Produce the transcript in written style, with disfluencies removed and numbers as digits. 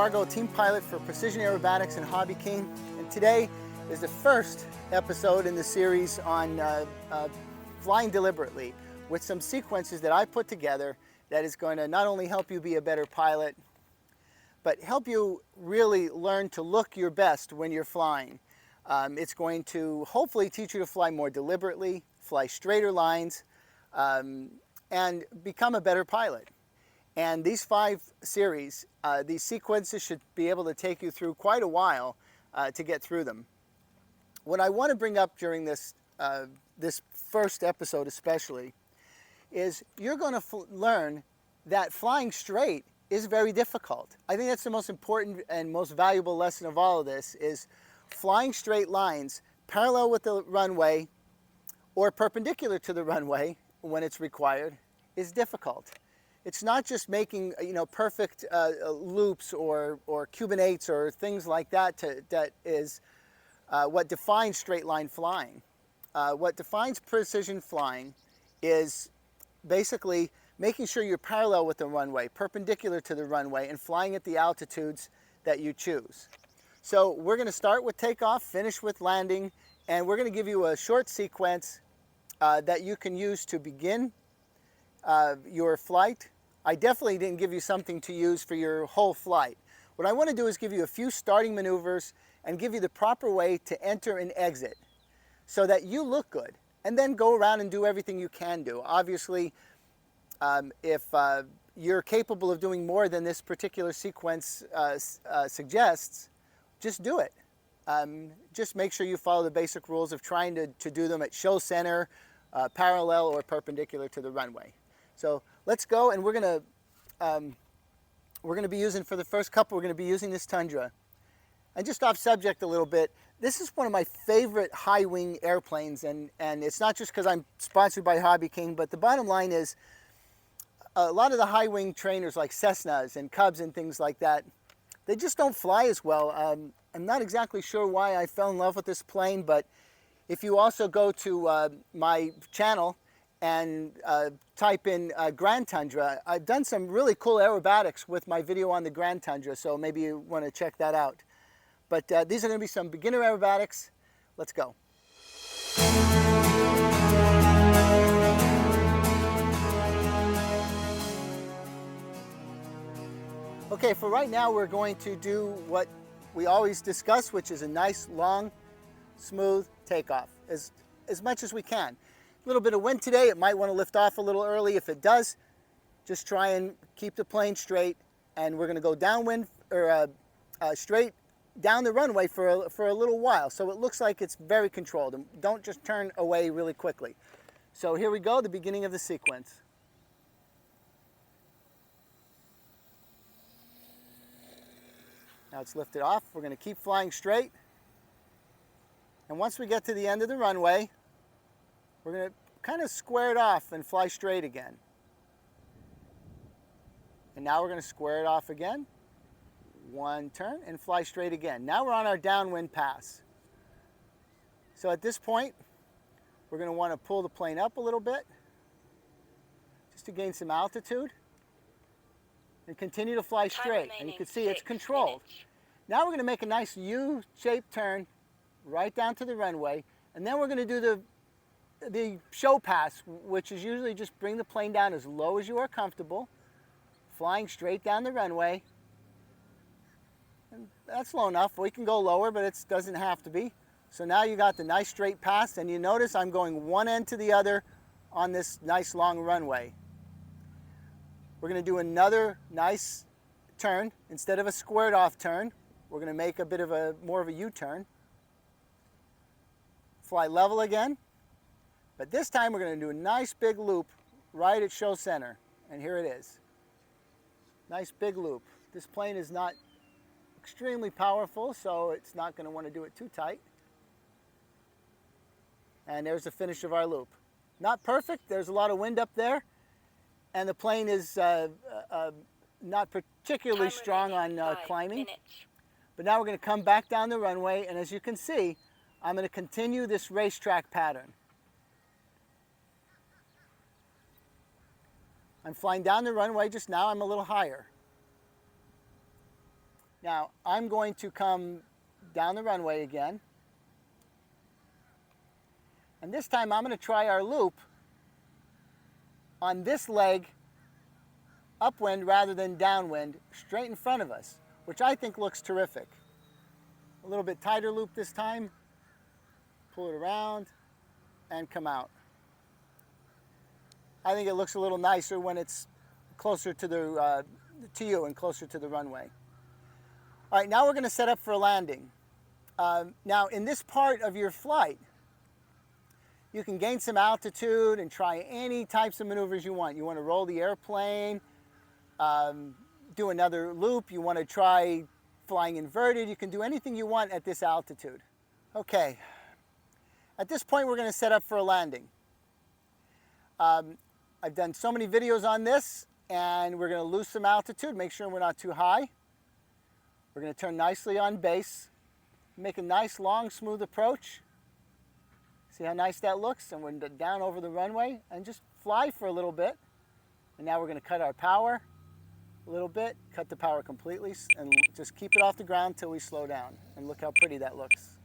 Wargo, team pilot for Precision Aerobatics and Hobbyking, and today is the first episode in the series on flying deliberately with some sequences that I put together that is going to not only help you be a better pilot, but help you really learn to look your best when you're flying. It's going to hopefully teach you to fly more deliberately, fly straighter lines, and become a better pilot. And these 5 series, these sequences should be able to take you through quite a while to get through them. What I want to bring up during this, this first episode especially, is you're going to learn that flying straight is very difficult. I think that's the most important and most valuable lesson of all of this, is flying straight lines parallel with the runway or perpendicular to the runway when it's required is difficult. It's not just making perfect loops or Cuban 8s or things like that that is what defines straight line flying. What defines precision flying is basically making sure you're parallel with the runway, perpendicular to the runway, and flying at the altitudes that you choose. So we're going to start with takeoff, finish with landing, and we're going to give you a short sequence that you can use to begin your flight. I definitely didn't give you something to use for your whole flight. What I want to do is give you a few starting maneuvers and give you the proper way to enter and exit so that you look good, and then go around and do everything you can do. Obviously, if you're capable of doing more than this particular sequence suggests, just do it. Just make sure you follow the basic rules of trying to do them at show center, parallel or perpendicular to the runway. So let's go, and we're going to be using, for the first couple, we're going to be using this Tundra. And just off subject a little bit, this is one of my favorite high wing airplanes, and it's not just because I'm sponsored by Hobbyking, but the bottom line is a lot of the high wing trainers like Cessnas and Cubs and things like that, they just don't fly as well. I'm not exactly sure why I fell in love with this plane, but if you also go to my channel and type in Grand Tundra, I've done some really cool aerobatics with my video on the Grand Tundra, so maybe you want to check that out. But these are going to be some beginner aerobatics. Let's go. Okay, for right now we're going to do what we always discuss, which is a nice, long, smooth takeoff, as much as we can. A little bit of wind today, it might want to lift off a little early. If it does, just try and keep the plane straight, and we're going to go downwind, or straight down the runway for a little while, so it looks like it's very controlled, and don't just turn away really quickly. So here we go, the beginning of the sequence. Now it's lifted off. We're going to keep flying straight, and once we get to the end of the runway, we're going to kind of square it off and fly straight again. And now we're going to square it off again. One turn and fly straight again. Now we're on our downwind pass. So at this point, we're going to want to pull the plane up a little bit just to gain some altitude, and continue to fly straight. And you can see it's controlled. Now we're going to make a nice U-shaped turn right down to the runway, and then we're going to do the show pass, which is usually just bring the plane down as low as you are comfortable, flying straight down the runway. And that's low enough. We can go lower, but it doesn't have to be. So now you got the nice straight pass, and you notice I'm going one end to the other on this nice long runway. We're going to do another nice turn. Instead of a squared off turn, we're going to make a bit of more of a U-turn. Fly level again. But this time we're going to do a nice big loop right at show center. And here it is. Nice big loop. This plane is not extremely powerful, so it's not going to want to do it too tight. And there's the finish of our loop. Not perfect. There's a lot of wind up there, and the plane is not particularly strong on climbing. But now we're going to come back down the runway, and as you can see, I'm going to continue this racetrack pattern. I'm flying down the runway just now. I'm a little higher. Now I'm going to come down the runway again. And this time I'm going to try our loop on this leg upwind rather than downwind, straight in front of us, which I think looks terrific. A little bit tighter loop this time. Pull it around and come out. I think it looks a little nicer when it's closer to you and closer to the runway. All right, now we're going to set up for a landing. Now in this part of your flight, you can gain some altitude and try any types of maneuvers you want. You want to roll the airplane, do another loop, you want to try flying inverted, you can do anything you want at this altitude. Okay, at this point we're going to set up for a landing. I've done so many videos on this, and we're going to lose some altitude, make sure we're not too high. We're going to turn nicely on base, make a nice long smooth approach. See how nice that looks? And we're down over the runway and just fly for a little bit. And now we're going to cut our power a little bit, cut the power completely, and just keep it off the ground till we slow down. And look how pretty that looks.